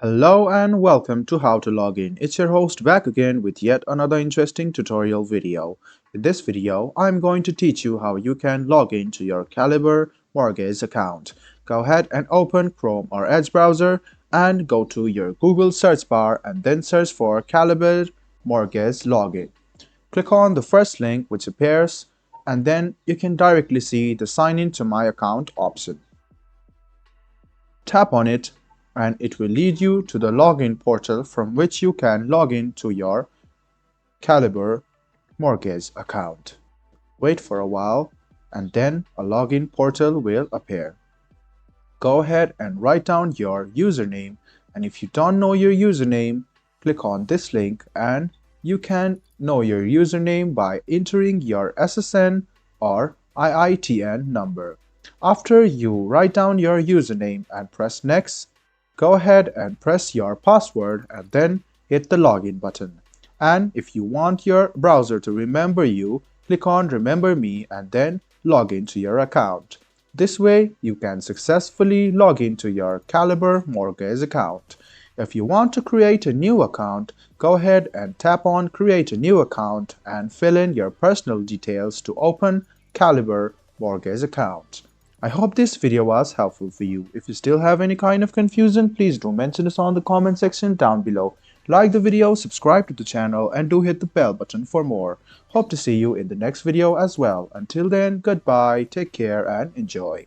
Hello and welcome to How to Log In. It's your host back again with yet another interesting tutorial video. In this video, I'm going to teach you how you can log in to your Caliber Mortgage account. Go ahead and open Chrome or Edge browser and go to your Google search bar and then search for Caliber Mortgage Login. Click on the first link which appears and then you can directly see the sign in to my account option. Tap on it and it will lead you to the login portal from which you can log in to your Caliber Mortgage account. Wait for a while and then a login portal will appear. Go ahead and write down your username, and if you don't know your username, click on this link and you can know your username by entering your SSN or IITN number. After you write down your username and press next, go ahead and press your password and then hit the login button. And if you want your browser to remember you, click on Remember Me and then log into your account. This way, you can successfully log into your Caliber Mortgage account. If you want to create a new account, go ahead and tap on Create a New Account and fill in your personal details to open Caliber Mortgage account. I hope this video was helpful for you. If you still have any kind of confusion, please do mention us on the comment section down below. Like the video, subscribe to the channel, and do hit the bell button for more. Hope to see you in the next video as well. Until then, goodbye, take care, and enjoy.